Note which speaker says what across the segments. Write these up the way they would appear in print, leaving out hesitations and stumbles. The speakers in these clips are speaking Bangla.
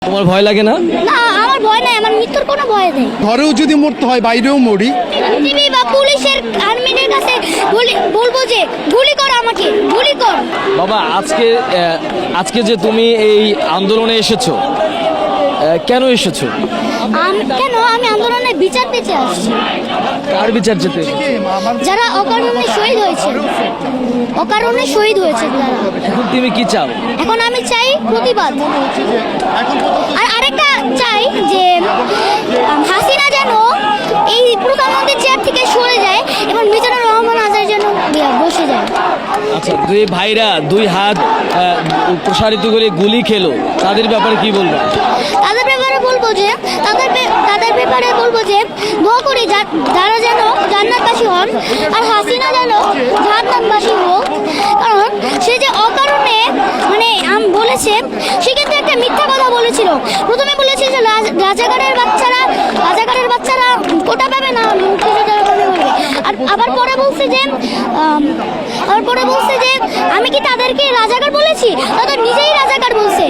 Speaker 1: তোমার ভয় লাগে না?
Speaker 2: না, আমার ভয় নাই, আমার মৃত্যুর কোনো ভয় নেই।
Speaker 3: ঘরেও যদি মরতে হয় বাইরেও মরি।
Speaker 2: টিভি বা পুলিশের আর্মিদের কাছে বলবো যে গুলি কর, আমাকে গুলি কর।
Speaker 1: বাবা, আজকে যে তুমি এই আন্দোলনে এসেছো, কেন এসেছো?
Speaker 2: কেন আমি আন্দোলনে বিচার পেতে আসছি।
Speaker 1: কার বিচার যেতে?
Speaker 2: যারা অকারণে শহীদ হয়েছে, অকারণে শহীদ হয়েছে যারা।
Speaker 1: এখন তুমি কি চাও?
Speaker 2: এখন আমি চাই প্রতিবাদ। আর আরেকটা চাই যে হাসিনা যেন এই প্রধানমন্ত্রীর চেয়ার থেকে সরে যায় এবং মিজানুর রহমান আজাদ যেন বসে যায়।
Speaker 1: আচ্ছা, দুই ভাইরা দুই হাত প্রসারিত করে গুলি খেলো, তাদের ব্যাপারে কি বলবো?
Speaker 2: তাদের ব্যাপারে বলবো যে তাদের ব্যাপারে বলবো যে দোয়া করি যারা যেন জান্নাতবাসী হন, আর হাসিনা যেন জাহান্নামবাসী হোক। কারণ সে যে অকারণে মানে বলেছে, সে কিন্তু একটা মিথ্যা কথা বলেছিল। প্রথমে বলেছিল যে রাজাকারের বাচ্চারা কোটা পাবে না, মুক্তিযোদ্ধারা পাবে বলবে। আর আবার পরে বলছে যে আমি কি তাদেরকে রাজাকার বলেছি? তারা নিজেই রাজাকার বলছে।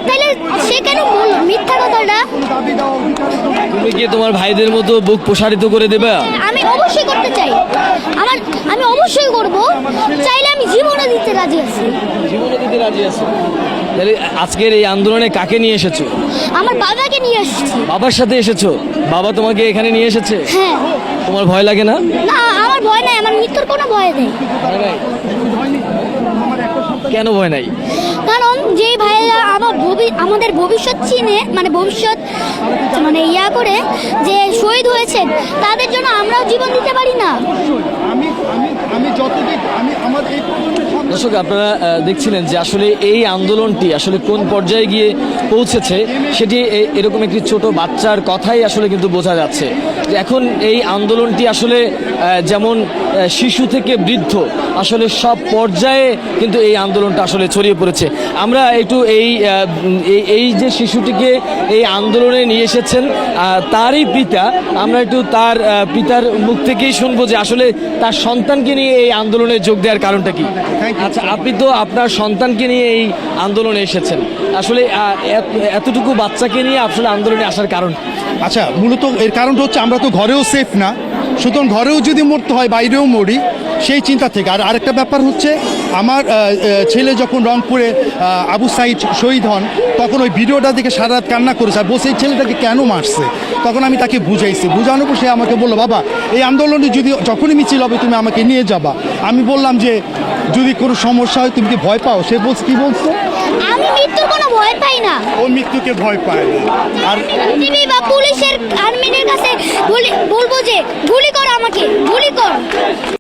Speaker 2: তাহলে সে কেন বলল মিথ্যা কথাটা?
Speaker 1: তুমি কি তোমার ভাইদের মতো বুক প্রসারিত করে দেবে?
Speaker 2: আমি অবশ্যই করতে চাই, আমি অবশ্যই করব। চাইলে আমি জীবনও দিতে রাজি আছি।
Speaker 1: জীবনে দিতে রাজি আছো? তাহলে আজকের এই আন্দোলনে কাকে নিয়ে এসেছো?
Speaker 2: আমার বাবাকে নিয়ে এসেছি।
Speaker 1: বাবার সাথে এসেছো? বাবা তোমাকে এখানে নিয়ে এসেছে?
Speaker 2: হ্যাঁ।
Speaker 1: তোমার ভয় লাগে না?
Speaker 2: না, আমার ভয় নাই, আমার মৃত্যুর কোনো ভয় নেই।
Speaker 1: কেন ভয় নাই?
Speaker 2: কারণ যে ভাইয়েরা আমাদের ভবিষ্যৎ চিনে, মানে ভবিষ্যৎ ইয়া করে যে শহীদ হয়েছেন, তাদের জন্য আমরাও জীবন দিতে পারি না।
Speaker 1: দর্শক, আপনারা দেখছিলেন যে আসলে এই আন্দোলনটি আসলে কোন পর্যায়ে গিয়ে পৌঁছেছে, সেটি এরকম একটি ছোট বাচ্চার কথাই আসলে কিন্তু বোঝা যাচ্ছে যে এখন এই আন্দোলনটি আসলে যেমন শিশু থেকে বৃদ্ধ আসলে সব পর্যায়ে কিন্তু এই আন্দোলনটা আসলে ছড়িয়ে পড়েছে। আমরা একটু এই যে শিশুটিকে এই আন্দোলনে নিয়ে এসেছেন তারই পিতা, আমরা একটু তার পিতার মুখ থেকেই শুনবো যে আসলে তার সন্তানকে নিয়ে এই আন্দোলনে যোগ দেওয়ার কারণটা কি। আচ্ছা, আপনি তো আপনার সন্তানকে নিয়ে এই আন্দোলনে এসেছেন, আসলে এতটুকু বাচ্চাকে নিয়ে আসলে আন্দোলনে আসার কারণ?
Speaker 3: আচ্ছা, মূলত এর কারণটা হচ্ছে আমরা তো ঘরেও সেফ না, সুতরাং ঘরেও যদি মরতে হয় বাইরেও মরি, সেই চিন্তা থেকে। আর আরেকটা ব্যাপার হচ্ছে, আমার ছেলে যখন রংপুরে আবু সাইদ শহীদ হন, তখন ওই ভিডিওটা দেখে সারা রাত কান্না করেছে আর বসে এই ছেলেটাকে কেন মারছে। তখন আমি তাকে বুঝাইছি, বুঝানোর পর সে আমাকে বললো, বাবা এই আন্দোলনে যখনই মিছিল হবে তুমি আমাকে নিয়ে যাবা। আমি বললাম যে যদি কোনো সমস্যা হয় তুমি কি ভয় পাও? সে কি বলছে,
Speaker 2: আমি মৃত্যুর কোনো ভয় পাই না।
Speaker 3: ও মৃত্যুকে ভয় পায়। আর
Speaker 2: টিভি বা পুলিশের আর্মিদের কাছে বলবো যে